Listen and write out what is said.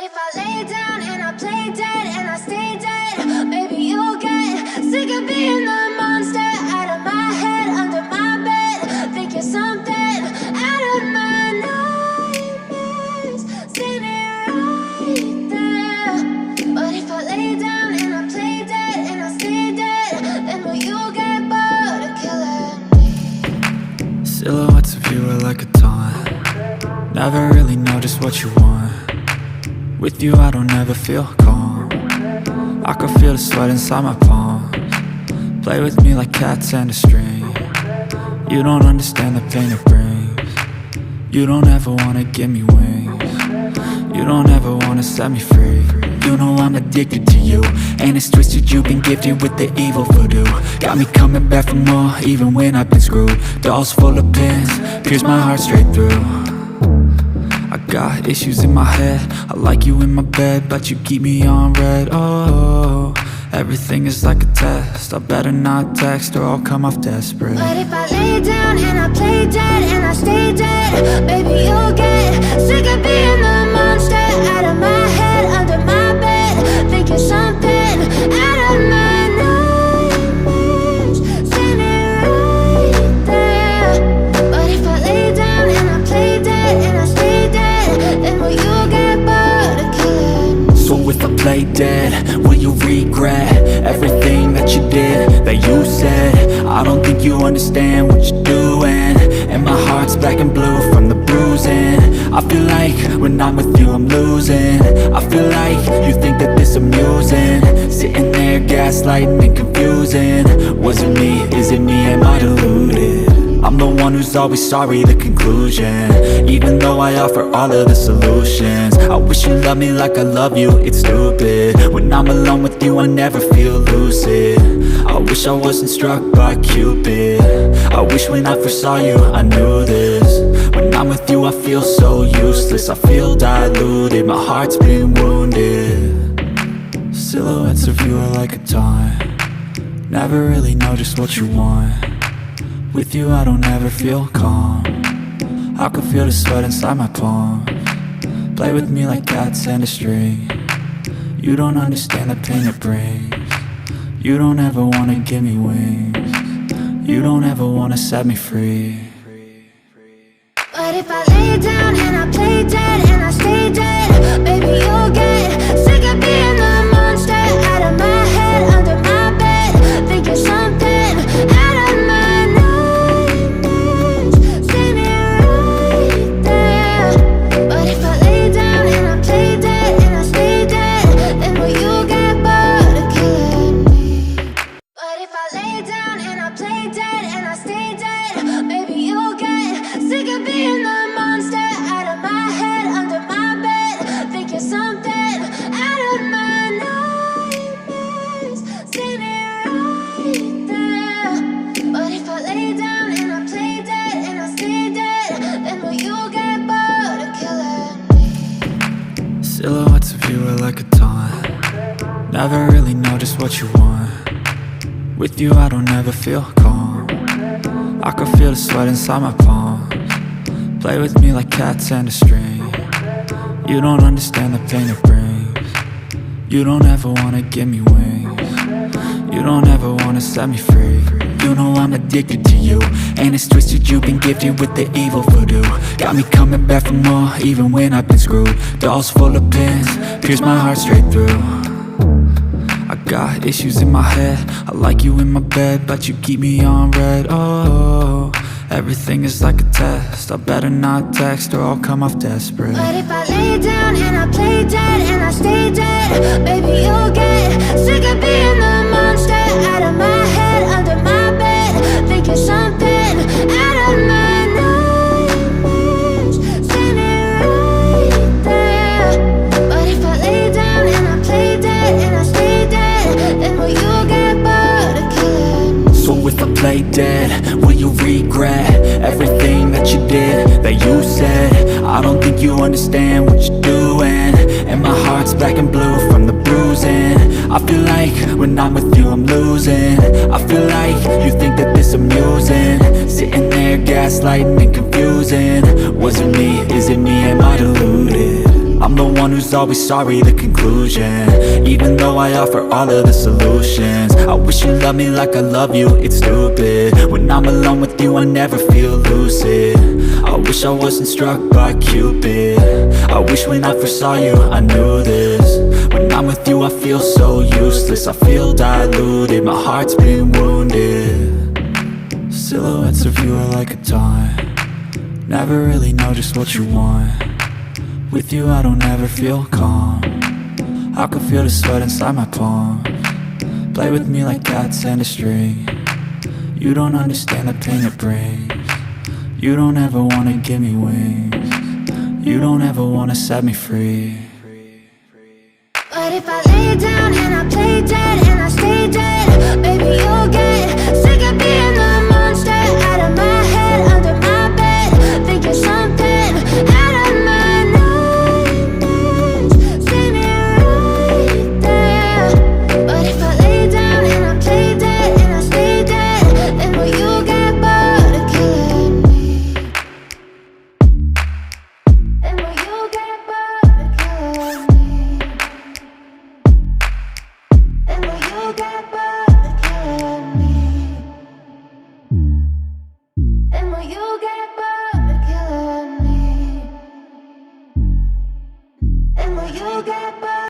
if I lay down and I play dead and I stay dead, maybe you'll get sick of being the monster out of my head, under my bed. Think you're something out of my nightmares, standing right there. But if I lay down and I play dead and I stay dead, then will you get bored of killing me? Silhouettes of you are like a taunt. Never really know just what you want. With you I don't ever feel calm. I can feel the sweat inside my palms. Play with me like cats and a string. You don't understand the pain it brings. You don't ever wanna give me wings. You don't ever wanna set me free. You know I'm addicted to you, and it's twisted, you've been gifted with the evil voodoo. Got me coming back for more, even when I've been screwed. Dolls full of pins, pierce my heart straight through. I got issues in my head, I like you in my bed, but you keep me on red. Oh, everything is like a test, I better not text or I'll come off desperate. But if I lay down and I play dead and I stay dead, baby you'll get sick of being the monster out of my head, under my bed. Think you're something out of my nightmares, standing right there. But if I lay down and I play dead and I stay dead, then will you get bored of killing me? So if I play dead, will you regret everything that you did, that you said? I don't think you understand what you're doing, and my heart's black and blue from the bruising. I feel like when I'm with you I'm losing. I feel like you think that this amusing, sitting there gaslighting and confusing. Was it me? Is it me? Am I deluded? I'm the one who's always sorry, the conclusion, even though I offer all of the solutions. I wish you loved me like I love you, it's stupid. When I'm alone with you I never feel lucid. I wish I wasn't struck by Cupid. I wish when I first saw you I knew this. When I'm with you I feel so useless, I feel diluted, my heart's been wounded. Silhouettes of you are like a taunt. Never really know just what you want. With you I don't ever feel calm. I can feel the sweat inside my palms. Play with me like cats and a string. You don't understand the pain it brings. You don't ever wanna give me wings. You don't ever wanna set me free. But if I lay down and I play dead and I stay dead, baby you'll get sick of being the monster out of my head, under my bed. Think you're something out of my nightmares, standing right there. But if I lay down and I play dead and I stay dead, then will you get bored of killing me? But if I lay down and I play dead and I stay dead, baby you'll get sick of being the monster out of my head, under my bed. Think you're something out of my nightmares, standing right there. But if I lay down and I play dead and I stay dead, then will you get bored of killing me? Silhouettes of you are like a taunt. Never really know just what you want. With you I don't ever feel calm. I can feel the sweat inside my palms. Play with me like cats and a string. You don't understand the pain it brings. You don't ever wanna give me wings. You don't ever wanna set me free. You know I'm addicted to you, and it's twisted, you've been gifted with the evil voodoo. Got me coming back for more, even when I've been screwed. Dolls full of pins, pierce my heart straight through. I got issues in my head, I like you in my bed, but you keep me on red. Oh, everything is like a test, I better not text or I'll come off desperate. But if I lay down and I play dead and I stay dead, baby you'll get sick of being the monster out of my head, under my bed. Think you're something out of my nightmares, standing right there. But if I lay down and I play dead and I stay dead, then will you get bored of killing me? So if I play dead, will you regret everything that you did, that you said? I don't think you understand what you're doing, and my heart's black and blue from the bruising. I feel like when I'm with you I'm losing. I feel like you think that this amusing, sitting there gaslighting and confusing. Was it me? Is it me? Am I deluded? I'm the one who's always sorry, the conclusion. Even though I offer all of the solutions, I wish you loved me like I love you, it's stupid. When I'm alone with you, I never feel lucid. I wish I wasn't struck by Cupid. I wish when I first saw you, I knew this. When I'm with you, I feel so useless. I feel diluted, my heart's been wounded. Silhouettes of you are like a taunt. Never really know just what you want. With you I don't ever feel calm. I can feel the sweat inside my palms. Play with me like cats and a string. You don't understand the pain it brings. You don't ever wanna give me wings. You don't ever wanna set me free. But if I lay down and I play dead and I stay dead, baby, you'll